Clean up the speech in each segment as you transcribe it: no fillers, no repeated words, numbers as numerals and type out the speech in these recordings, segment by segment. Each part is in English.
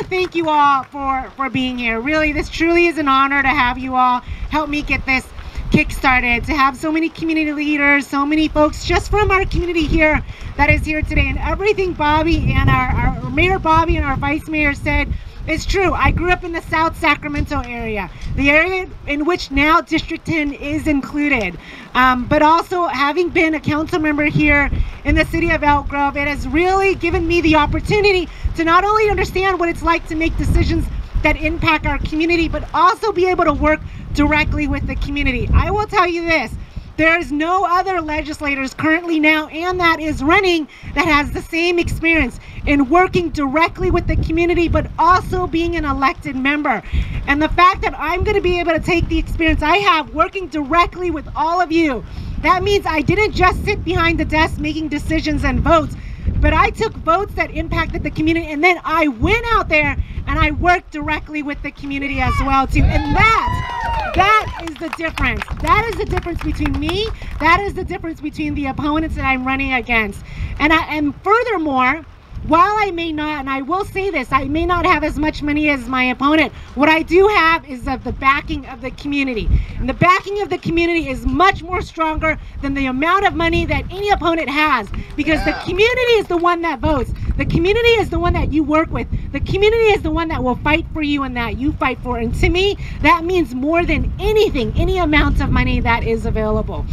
thank you all for being here. Really, this truly is an honor to have you all help me get this kick-started, to have so many community leaders, so many folks just from our community here that is here today. And everything Bobby and our Mayor Bobby and our Vice Mayor said is true. I grew up in the South Sacramento area, the area in which now District 10 is included. But also having been a council member here in the city of Elk Grove, it has really given me the opportunity to not only understand what it's like to make decisions that impact our community, but also be able to work directly with the community. I will tell you this, there is no other legislators currently now and that is running that has the same experience in working directly with the community, but also being an elected member. And the fact that I'm going to be able to take the experience I have working directly with all of you, that means I didn't just sit behind the desk making decisions and votes, but I took votes that impacted the community, and then I went out there and I worked directly with the community as well too. And that is the difference. That is the difference between me. That is the difference between the opponents that I'm running against. And furthermore, while I may not, and I will say this, I may not have as much money as my opponent, what I do have is of the backing of the community. And the backing of the community is much more stronger than the amount of money that any opponent has, because the community is the one that votes. The community is the one that you work with. The community is the one that will fight for you and that you fight for. And to me, that means more than anything, any amount of money that is available.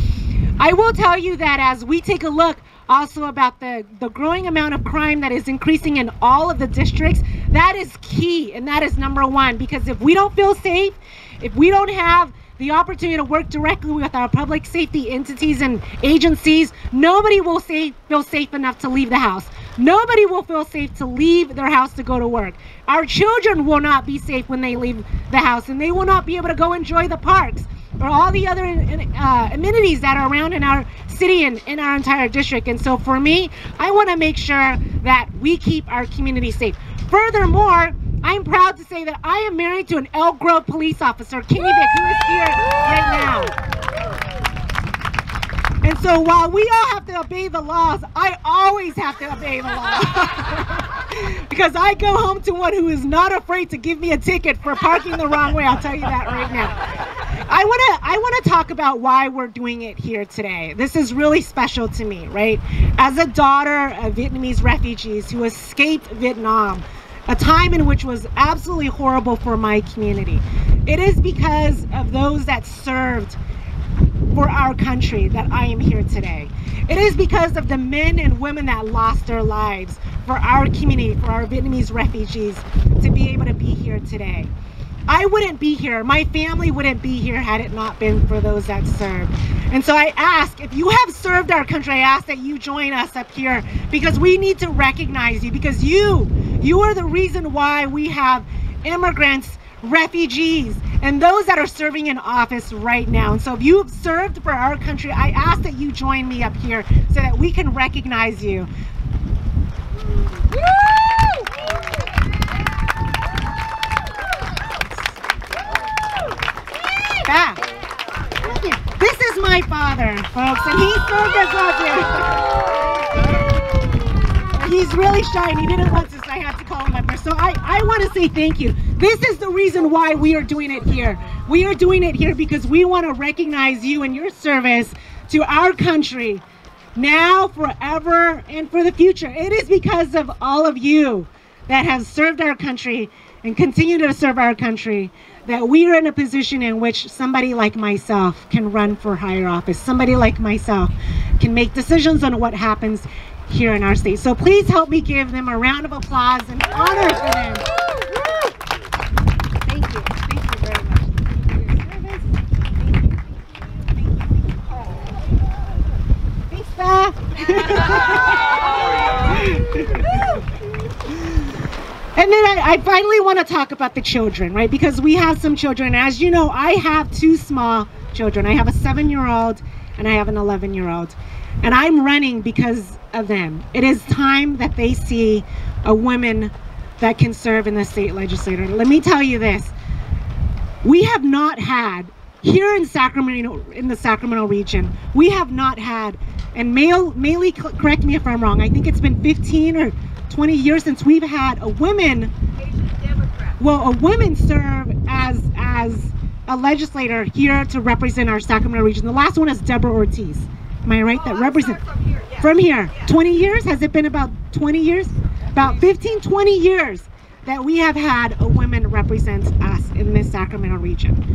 I will tell you that as we take a look also about the growing amount of crime that is increasing in all of the districts, that is key, and that is number one, because if we don't feel safe, if we don't have the opportunity to work directly with our public safety entities and agencies, nobody will feel safe enough to leave the house. Nobody will feel safe to leave their house to go to work. Our children will not be safe when they leave the house, and they will not be able to go enjoy the parks or all the other amenities that are around in our city and in our entire district. And so for me, I want to make sure that we keep our community safe. Furthermore, I'm proud to say that I am married to an Elk Grove police officer, Kenny Vick, who is here right now. And so while we all have to obey the laws, I always have to obey the law. Because I go home to one who is not afraid to give me a ticket for parking the wrong way. I'll tell you that right now. I want to talk about why we're doing it here today. This is really special to me, right? As a daughter of Vietnamese refugees who escaped Vietnam, a time in which was absolutely horrible for my community. It is because of those that served for our country that I am here today. It is because of the men and women that lost their lives for our community, for our Vietnamese refugees, to be able to be here today. I wouldn't be here, my family wouldn't be here had it not been for those that served. And so I ask, if you have served our country, I ask that you join us up here, because we need to recognize you, because you are the reason why we have immigrants, refugees, and those that are serving in office right now. And so if you've served for our country, I ask that you join me up here so that we can recognize you. Back. This is my father, folks, and he served as well. He's really shy and he didn't want to, so I had to call him up there. So I want to say thank you. This is the reason why we are doing it here. We are doing it here because we want to recognize you and your service to our country now, forever, and for the future. It is because of all of you that have served our country and continue to serve our country that we are in a position in which somebody like myself can run for higher office. Somebody like myself can make decisions on what happens here in our state. So please help me give them a round of applause and honor for them. Thank you. Thank you very much for your service. Thank you. Thanks, staff. And then I finally want to talk about the children, right? Because we have some children. As you know, I have two small children. I have a 7-year-old and I have an 11-year-old. And I'm running because of them. It is time that they see a woman that can serve in the state legislature. Let me tell you this. We have not had, here in Sacramento, in the Sacramento region, we have not had, and Maylee, correct me if I'm wrong, I think it's been 15 or 20 years since we've had a woman will a woman serve as a legislator here to represent our Sacramento region? The last one is Deborah Ortiz. Am I right? That represents from here. 20 years? Has it been about 20 years? About 15, 20 years that we have had a woman represent us in this Sacramento region.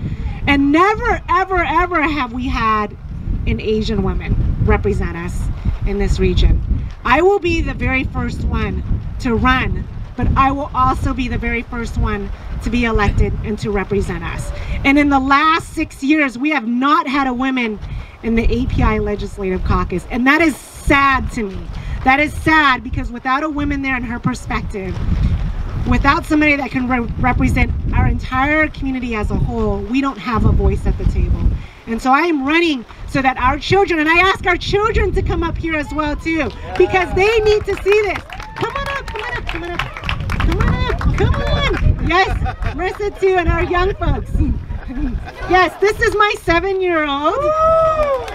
And never, ever, ever have we had an Asian woman represent us in this region. I will be the very first one to run, but I will also be the very first one to be elected and to represent us. And in the last 6 years, we have not had a woman in the API Legislative Caucus. And that is sad to me. That is sad because without a woman there and her perspective, without somebody that can represent our entire community as a whole, we don't have a voice at the table. And so I am running so that our children, and I ask our children to come up here as well too, because they need to see this. Come on up, come on up, come on up, come on up, come on. Yes, Marissa too, and our young folks. Yes, this is my 7-year-old.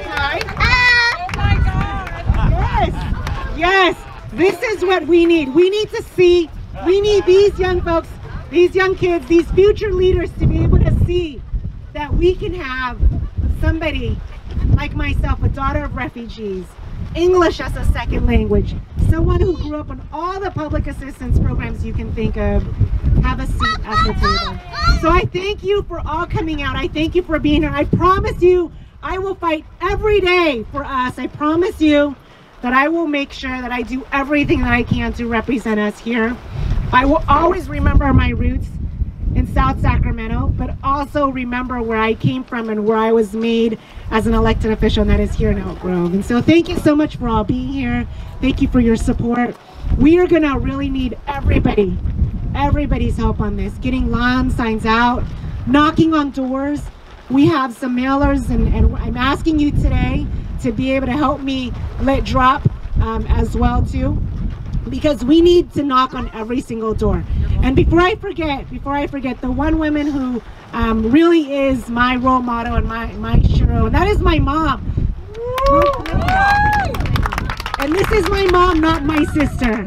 Hi. Oh my God. Yes, yes, this is what we need. We need to see, we need these young folks, these young kids, these future leaders to be able to see that we can have somebody like myself, a daughter of refugees, English as a second language, someone who grew up on all the public assistance programs you can think of, have a seat at the table. So I thank you for all coming out. I thank you for being here. I promise you, I will fight every day for us. I promise you that I will make sure that I do everything that I can to represent us here. I will always remember my roots in South Sacramento, but also remember where I came from and where I was made as an elected official, and that is here in Elk Grove. And so thank you so much for all being here. Thank you for your support. We are gonna really need everybody's help on this, getting lawn signs out, knocking on doors. We have some mailers, and I'm asking you today to be able to help me let drop as well too, because we need to knock on every single door. And before I forget, the one woman who really is my role model and my hero, and that is my mom. And this is my mom, not my sister.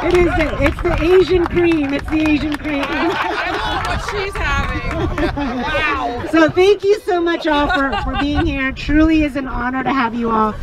It's the Asian cream. It's the Asian cream. What she's having. Wow. So thank you so much all for being here. Truly is an honor to have you all.